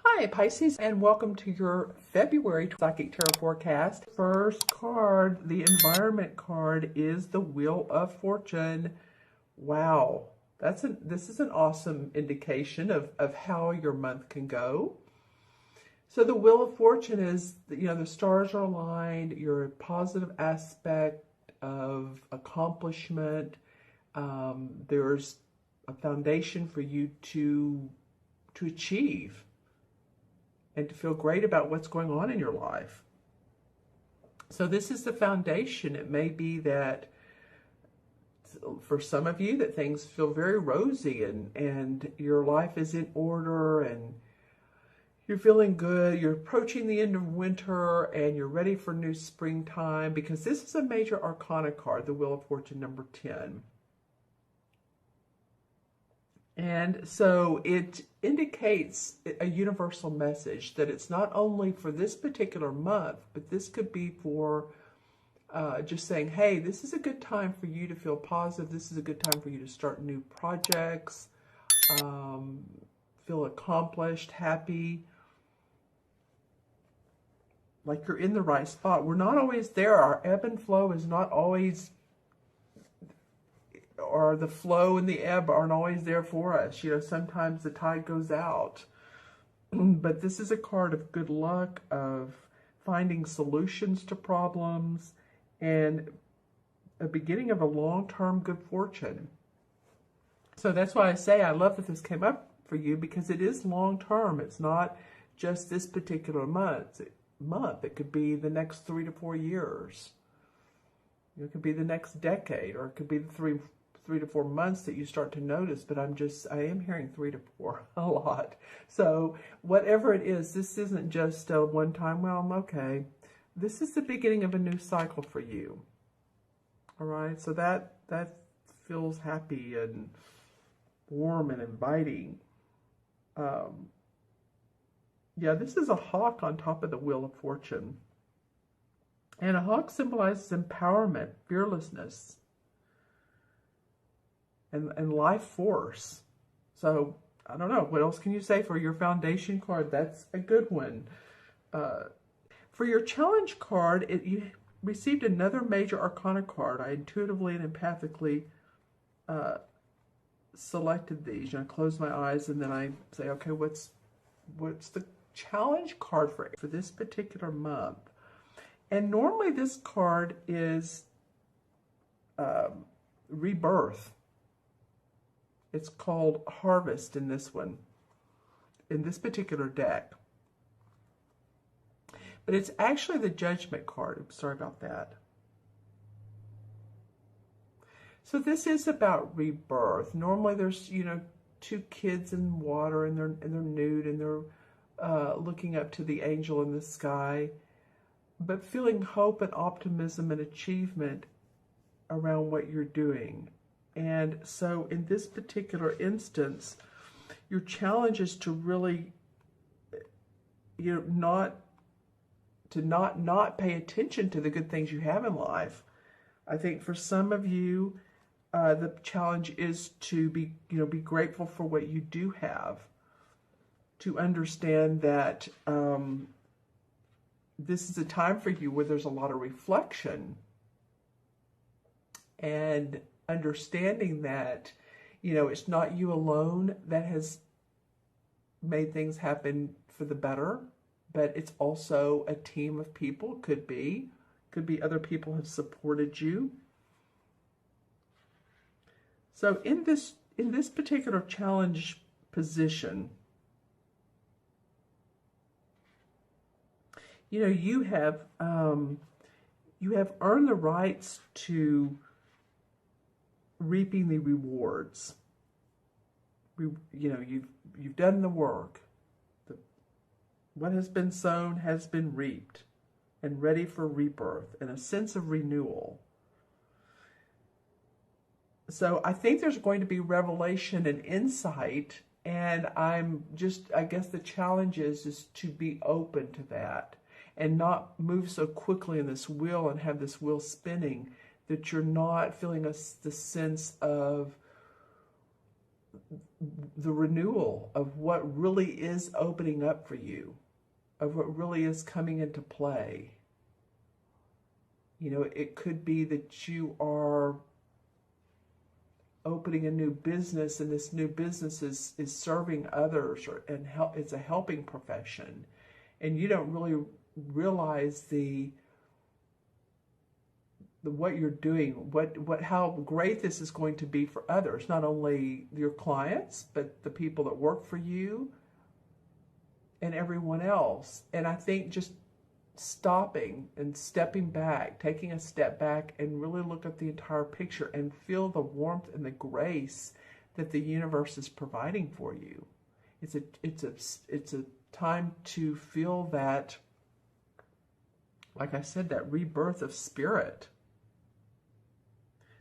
Hi Pisces, and welcome to your February Psychic Tarot forecast. First card, the environment card, is the Wheel of Fortune. Wow, this is an awesome indication of how your month can go. So the Wheel of Fortune is, the stars are aligned, you're a positive aspect of accomplishment. There's a foundation for you to achieve and to feel great about what's going on in your life. So this is the foundation. It may be that for some of you that things feel very rosy and your life is in order and you're feeling good. You're approaching the end of winter and you're ready for new springtime, because this is a major arcana card, the Wheel of Fortune number 10. And so it indicates a universal message that it's not only for this particular month, but this could be for just saying, hey, this is a good time for you to feel positive. This is a good time for you to start new projects, feel accomplished, happy, like you're in the right spot. We're not always there. Our ebb and flow is not always, or the flow and the ebb aren't always there for us. Sometimes the tide goes out. But this is a card of good luck, of finding solutions to problems, and a beginning of a long-term good fortune. So that's why I say I love that this came up for you, because it is long-term. It's not just this particular month. It could be the next 3 to 4 years. It could be the next decade, or it could be the three to 4 months that you start to notice, but I am hearing 3 to 4 a lot. So whatever it is, this isn't just a one time, well, I'm okay. This is the beginning of a new cycle for you. All right, so that feels happy and warm and inviting. Yeah, this is a hawk on top of the Wheel of Fortune. And a hawk symbolizes empowerment, fearlessness, and life force. So, I don't know, what else can you say for your foundation card? That's a good one. For your challenge card, you received another major arcana card. I intuitively and empathically selected these. I close my eyes and then I say, okay, what's the challenge card for this particular month? And normally this card is rebirth. It's called Harvest in this one, in this particular deck. But it's actually the Judgment card. I'm sorry about that. So this is about rebirth. Normally there's, two kids in water and they're nude and they're looking up to the angel in the sky, but feeling hope and optimism and achievement around what you're doing. And so in this particular instance, your challenge is to really, not pay attention to the good things you have in life. I think for some of you, the challenge is to be grateful for what you do have, to understand that this is a time for you where there's a lot of reflection and understanding that, it's not you alone that has made things happen for the better, but it's also a team of people. Could be other people have supported you. So in this particular challenge position, you have earned the rights to reaping the rewards. You've done the work. What has been sown has been reaped and ready for rebirth and a sense of renewal. So I think there's going to be revelation and insight, and I guess the challenge is to be open to that and not move so quickly in this wheel and have this wheel spinning that you're not feeling the sense of the renewal of what really is opening up for you, of what really is coming into play. You know, it could be that you are opening a new business, and this new business is serving others, and it's a helping profession, and you don't really realize the what you're doing, how great this is going to be for others, not only your clients, but the people that work for you and everyone else. And I think just stopping and stepping back, taking a step back and really look at the entire picture and feel the warmth and the grace that the universe is providing for you. It's a time to feel that, like I said, that rebirth of spirit.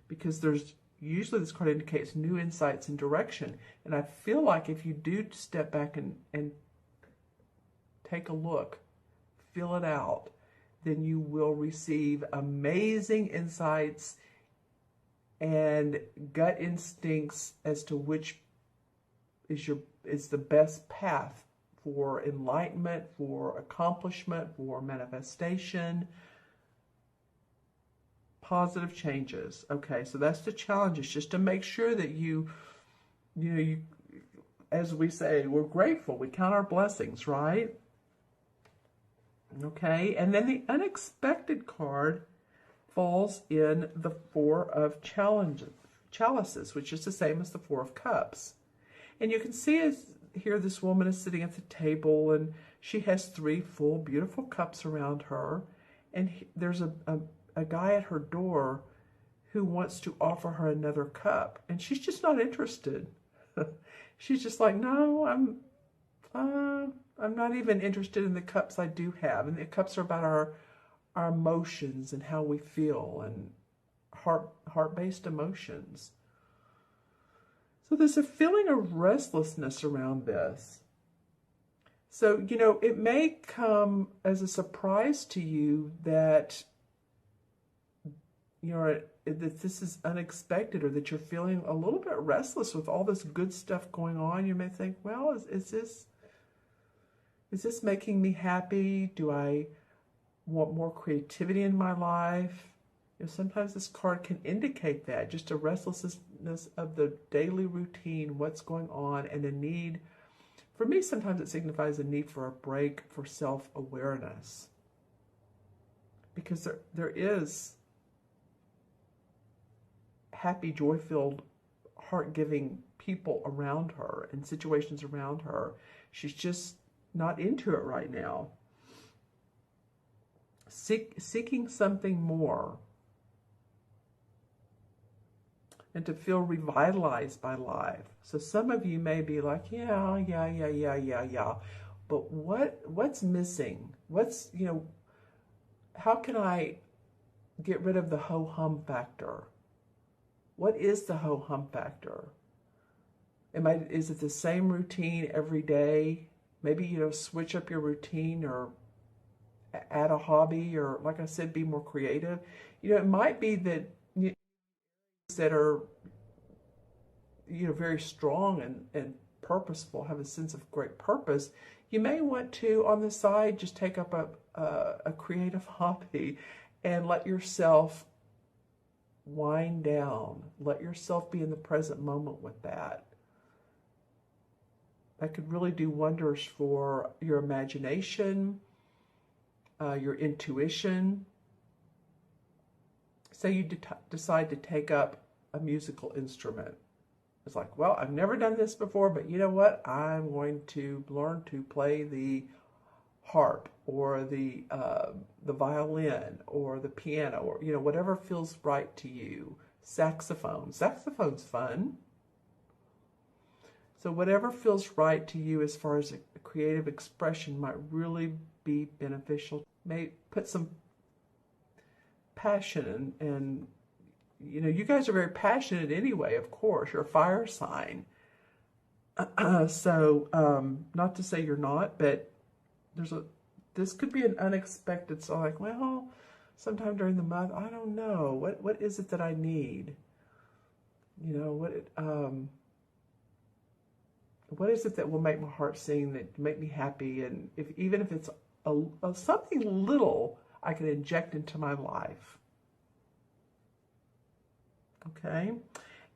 Because there's usually, this card indicates new insights and direction. And I feel like if you do step back and take a look, feel it out, then you will receive amazing insights and gut instincts as to which is the best path for enlightenment, for accomplishment, for manifestation, positive changes. Okay, so that's the challenge, is just to make sure that you as we say, we're grateful, we count our blessings, right? Okay, and then the unexpected card falls in the Four of Chalices, which is the same as the Four of Cups. And you can see here this woman is sitting at the table, and she has 3 full, beautiful cups around her. And there's a guy at her door who wants to offer her another cup, and she's just not interested. She's just like, no, I'm not even interested in the cups I do have. And the cups are about our emotions and how we feel, and heart-based emotions. So there's a feeling of restlessness around this. So, you know, it may come as a surprise to you that that this is unexpected, or that you're feeling a little bit restless with all this good stuff going on. You may think, well, is this making me happy? Do I want more creativity in my life? You know, sometimes this card can indicate that, just a restlessness of the daily routine, what's going on, and a need. For me, sometimes it signifies a need for a break, for self-awareness. Because there is happy, joy-filled, heart-giving people around her and situations around her. She's just not into it right now. Seeking something more, and to feel revitalized by life. So some of you may be like, yeah. But what's missing? How can I get rid of the ho-hum factor? What is the ho-hum factor? Is it the same routine every day? Maybe, switch up your routine, or add a hobby, or, like I said, be more creative. It might be that that are, very strong and purposeful, have a sense of great purpose. You may want to, on the side, just take up a creative hobby and let yourself wind down. Let yourself be in the present moment with that. That could really do wonders for your imagination, your intuition. Say you decide to take up a musical instrument. It's like, well, I've never done this before, but you know what? I'm going to learn to play the harp, or the violin, or the piano, or whatever feels right to you. Saxophone's fun. So whatever feels right to you as far as a creative expression might really be beneficial. May put some passion and you guys are very passionate anyway, of course. You're a fire sign. So not to say you're not, but this could be an unexpected, so like, well, sometime during the month, I don't know, what is it that I need? What is it that will make my heart sing, that make me happy? And even if it's something little I can inject into my life. Okay.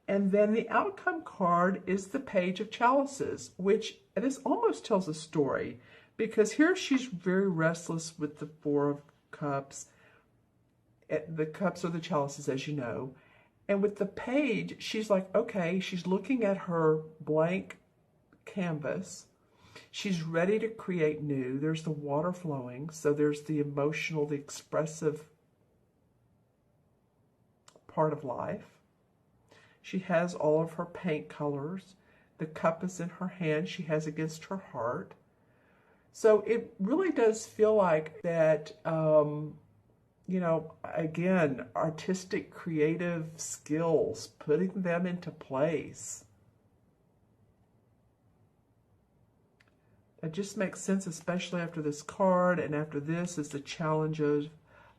And then the outcome card is the Page of Chalices, which this almost tells a story, because here she's very restless with the Four of Cups. The cups are the chalices, as you know. And with the page, she's like, okay, she's looking at her blank canvas. She's ready to create new. There's the water flowing. So there's the emotional, the expressive part of life. She has all of her paint colors. The cup is in her hand. She has against her heart. So it really does feel like that, you know, again, artistic, creative skills, putting them into place. It just makes sense, especially after this card, and after this is the challenges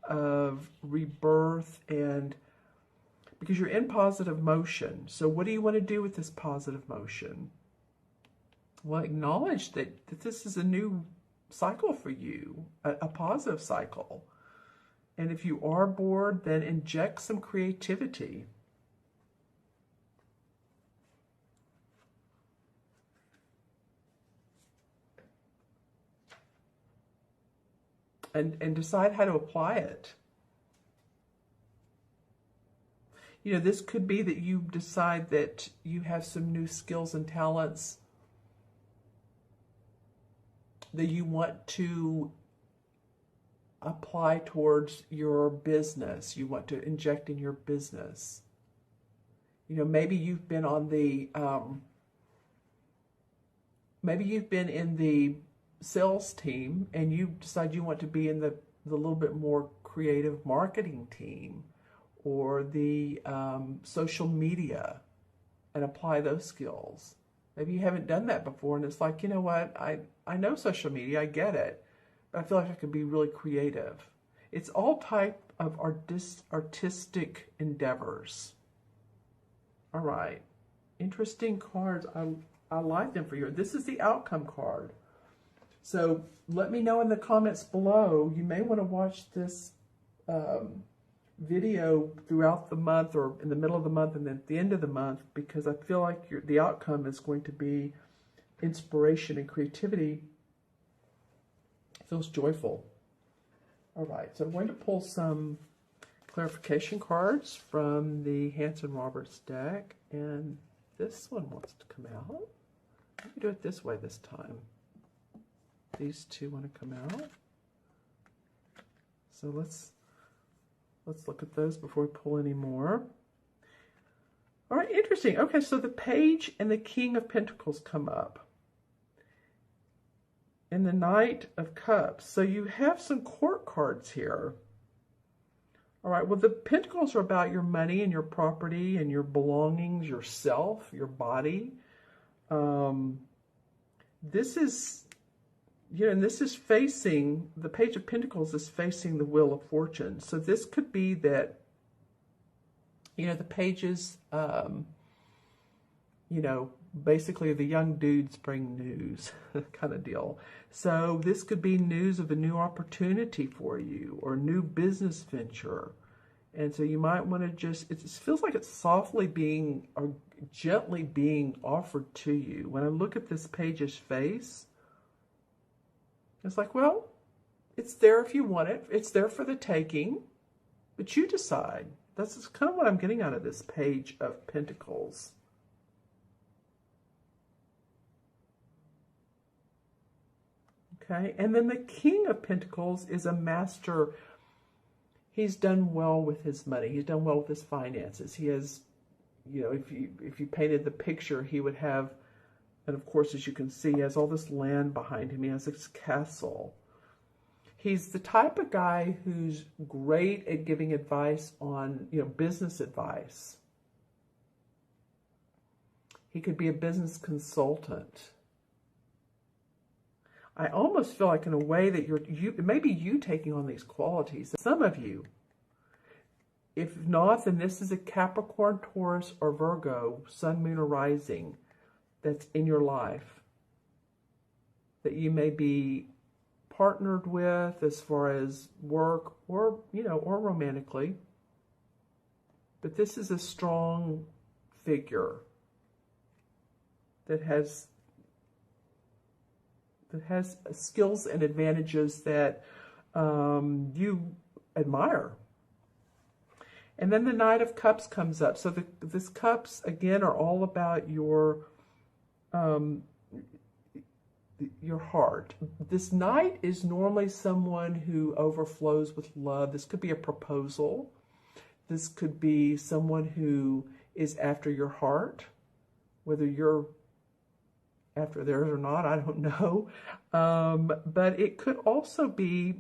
of rebirth, and because you're in positive motion. So what do you want to do with this positive motion? Well, acknowledge that this is a new cycle for you, a positive cycle. And if you are bored, then inject some creativity. And decide how to apply it. You know, this could be that you decide that you have some new skills and talents that you want to apply towards your business. You want to inject in your business. You know, maybe you've been on the, maybe you've been in the sales team and you decide you want to be in the little bit more creative marketing team, or the social media, and apply those skills. Maybe you haven't done that before, and it's like, you know what, I know social media, I get it, but I feel like I could be really creative. It's all type of artistic endeavors. All right, interesting cards. I like them for you. This is the outcome card. So let me know in the comments below. You may want to watch this video throughout the month, or in the middle of the month and then at the end of the month, because I feel like the outcome is going to be inspiration and creativity. It feels joyful. All right, so I'm going to pull some clarification cards from the Hanson Roberts deck, and this one wants to come out. Let me do it this way this time. These two want to come out. So let's look at those before we pull any more. All right, interesting. Okay, so the Page and the King of Pentacles come up. And the Knight of Cups. So you have some court cards here. All right, well, the Pentacles are about your money and your property and your belongings, yourself, your body. This is, you know, and this is facing, the Page of Pentacles is facing the Wheel of Fortune. So this could be that, you know, the pages, you know, basically the young dudes bring news kind of deal. So this could be news of a new opportunity for you, or a new business venture. And so you might want to just, it feels like it's softly being, or gently being offered to you. When I look at this page's face, it's like, well, it's there if you want it. It's there for the taking, but you decide. That's kind of what I'm getting out of this Page of Pentacles. Okay, and then the King of Pentacles is a master. He's done well with his money. He's done well with his finances. He has, you know, if you painted the picture, he would have, and of course, as you can see, he has all this land behind him. He has this castle. He's the type of guy who's great at giving advice on, you know, business advice. He could be a business consultant. I almost feel like in a way that maybe you taking on these qualities. Some of you, if not, then this is a Capricorn, Taurus, or Virgo, Sun, Moon, or Rising. that's in your life that you may be partnered with as far as work or, you know, or romantically. But this is a strong figure that has skills and advantages that you admire. And then the Knight of Cups comes up. So this cups, again, are all about your heart. This Knight is normally someone who overflows with love. This could be a proposal. This could be someone who is after your heart, whether you're after theirs or not, I don't know. But it could also be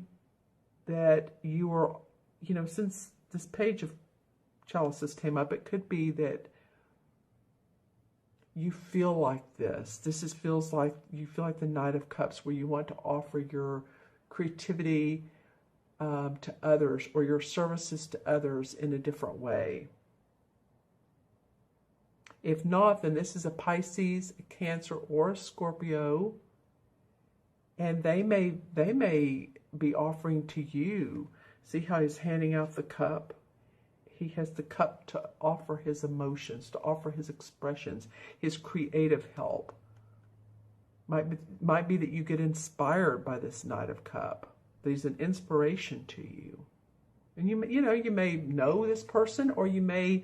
that you are, you know, since this page of chalices came up, it could be that you feel like this. Feels like you feel like the Knight of Cups, where you want to offer your creativity to others, or your services to others in a different way. If not, then this is a Pisces, a Cancer, or a Scorpio, and they may be offering to you. See how he's handing out the cup? He has the cup to offer his emotions, to offer his expressions, his creative help. Might be that you get inspired by this Knight of Cup. That he's an inspiration to you. And you may know this person, or you may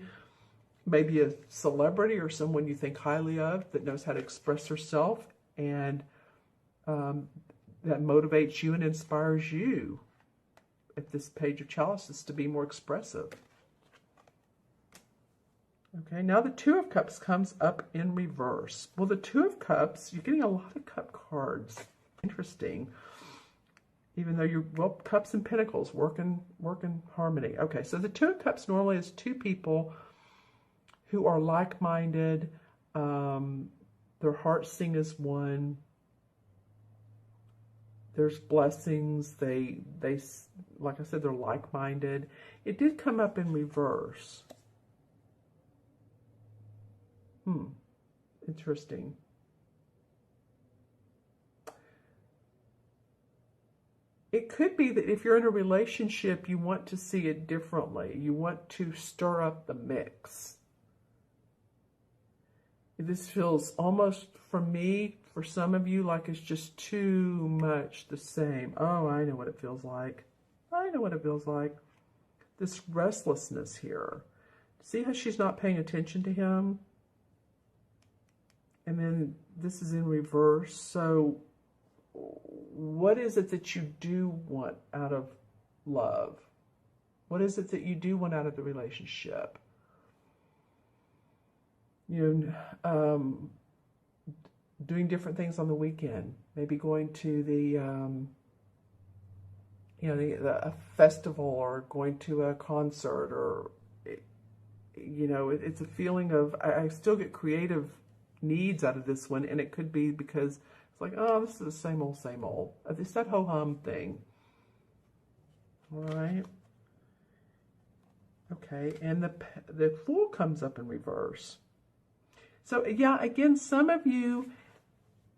be a celebrity or someone you think highly of that knows how to express herself, and that motivates you and inspires you at this page of chalices to be more expressive. Okay, now the Two of Cups comes up in reverse. Well, the Two of Cups, you're getting a lot of cup cards. Interesting. Even though you're, well, Cups and Pentacles work in harmony. Okay, so the Two of Cups normally is two people who are like-minded. Their hearts sing as one. There's blessings. They like I said, they're like-minded. It did come up in reverse. Interesting. It could be that if you're in a relationship, you want to see it differently. You want to stir up the mix. This feels almost, for me, for some of you, like it's just too much the same. Oh, I know what it feels like. I know what it feels like. This restlessness here. See how she's not paying attention to him? And then this is in reverse. So what is it that you do want out of love? What is it that you do want out of the relationship? You know, doing different things on the weekend. Maybe going to the, a festival, or going to a concert, or, you know, it's a feeling of, I still get creative needs out of this one, and it could be because it's like, oh, this is the same old, same old. It's that ho-hum thing. All right. Okay, and the Fool comes up in reverse. So, yeah, again, some of you,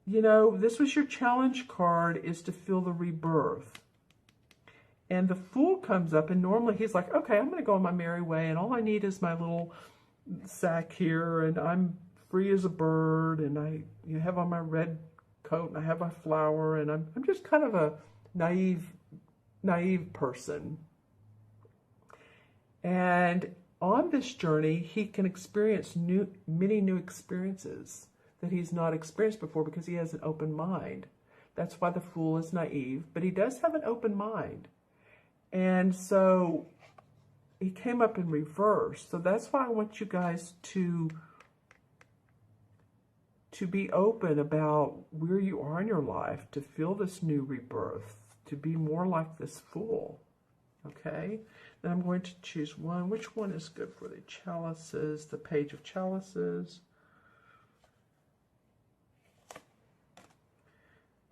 you know, this was your challenge card, is to feel the rebirth. And the Fool comes up, and normally he's like, okay, I'm going to go on my merry way, and all I need is my little sack here, and I'm free as a bird, and I have on my red coat, and I have my flower, and I'm just kind of a naive person. And on this journey, he can experience many new experiences that he's not experienced before, because he has an open mind. That's why the Fool is naive, but he does have an open mind. And so he came up in reverse. So that's why I want you guys to be open about where you are in your life, to feel this new rebirth, to be more like this Fool. Okay? Then I'm going to choose one. Which one is good for the chalices? The Page of Chalices.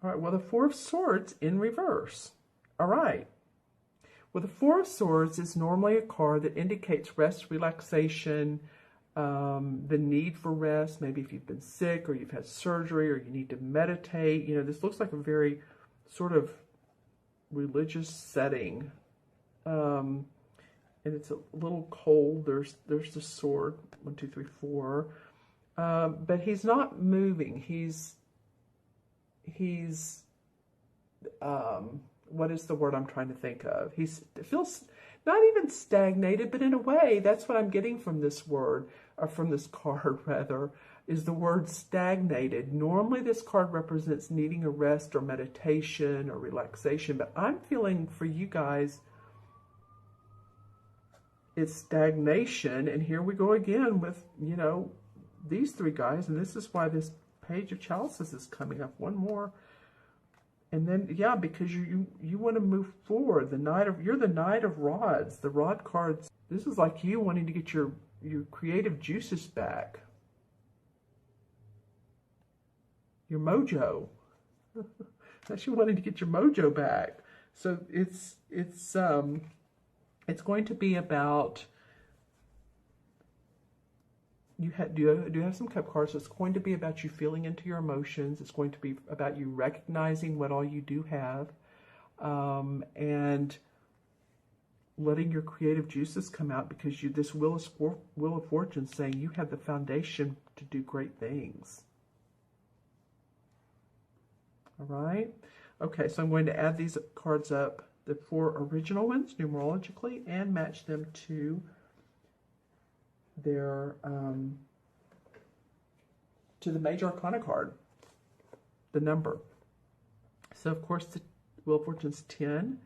All right, well, the Four of Swords in reverse. All right. Well, the Four of Swords is normally a card that indicates rest, relaxation, the need for rest, maybe if you've been sick or you've had surgery or you need to meditate. You know, this looks like a very sort of religious setting. And it's a little cold. There's the sword, 1, 2, 3, 4. But he's not moving. He's what is the word I'm trying to think of? It feels not even stagnated, but in a way, that's what I'm getting from this word, or from this card rather, is the word stagnated. Normally this card represents needing a rest or meditation or relaxation, but I'm feeling for you guys, it's stagnation. And here we go again with, you know, these three guys, and this is why this Page of Chalices is coming up. One more. And then, yeah, because you want to move forward. You're the Knight of Rods. The Rod cards, this is like you wanting to get your creative juices back. Your mojo. That's you wanting to get your mojo back. So it's going to be about, you do have some cup cards. So it's going to be about you feeling into your emotions. It's going to be about you recognizing what all you do have, and letting your creative juices come out, because this Wheel of Fortune saying you have the foundation to do great things. All right. Okay, so I'm going to add these cards up, the 4 original ones numerologically, and match them to their to the Major Arcana card, the number. So of course the Wheel of Fortune's 10,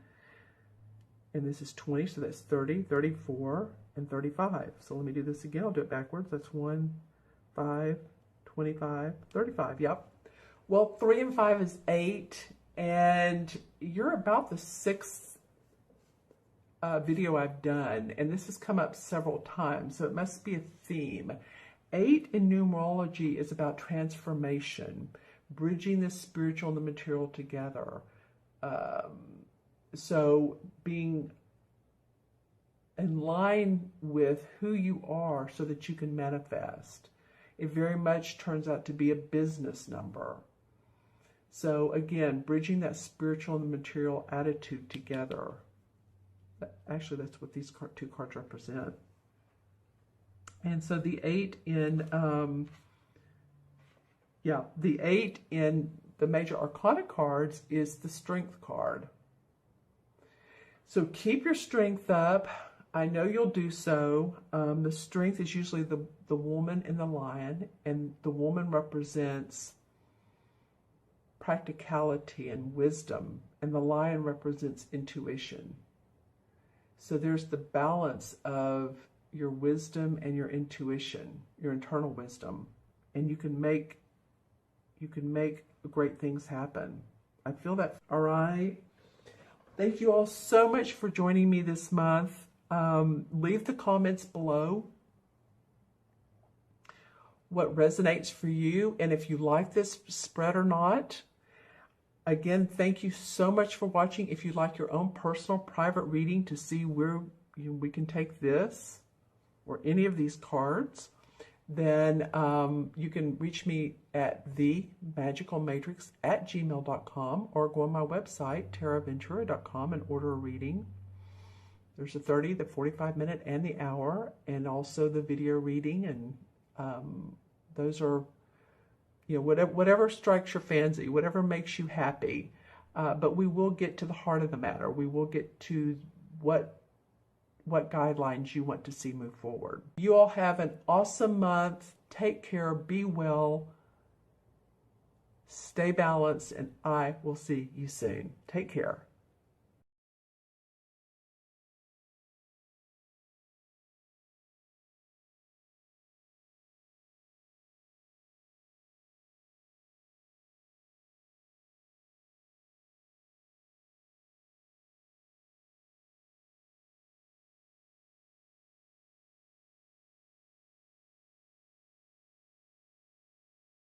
and this is 20, so that's 30, 34, and 35. So let me do this again. I'll do it backwards. That's 1, 5, 25, 35. Yep. Well, 3 and 5 is 8, and you're about the 6th video I've done, and this has come up several times, so it must be a theme. 8 in numerology is about transformation, bridging the spiritual and the material together. So being in line with who you are so that you can manifest. It very much turns out to be a business number. So again, bridging that spiritual and the material attitude together. Actually, that's what these two cards represent. And so the 8 in, the 8 in the Major Arcana cards is the Strength card. So keep your strength up. I know you'll do so. The Strength is usually the woman and the lion, and the woman represents practicality and wisdom, and the lion represents intuition. So there's the balance of your wisdom and your intuition, your internal wisdom, and you can make great things happen. I feel that. All right. Thank you all so much for joining me this month. Leave the comments below what resonates for you, and if you like this spread or not. Again, thank you so much for watching. If you'd like your own personal private reading to see where we can take this or any of these cards, then you can reach me at themagicalmatrix@gmail.com, or go on my website, taraventura.com, and order a reading. There's the 30, the 45-minute, and the hour, and also the video reading, and those are, you know, whatever strikes your fancy, whatever makes you happy. But we will get to the heart of the matter. We will get to what guidelines you want to see move forward. You all have an awesome month. Take care. Be well. Stay balanced, and I will see you soon. Take care.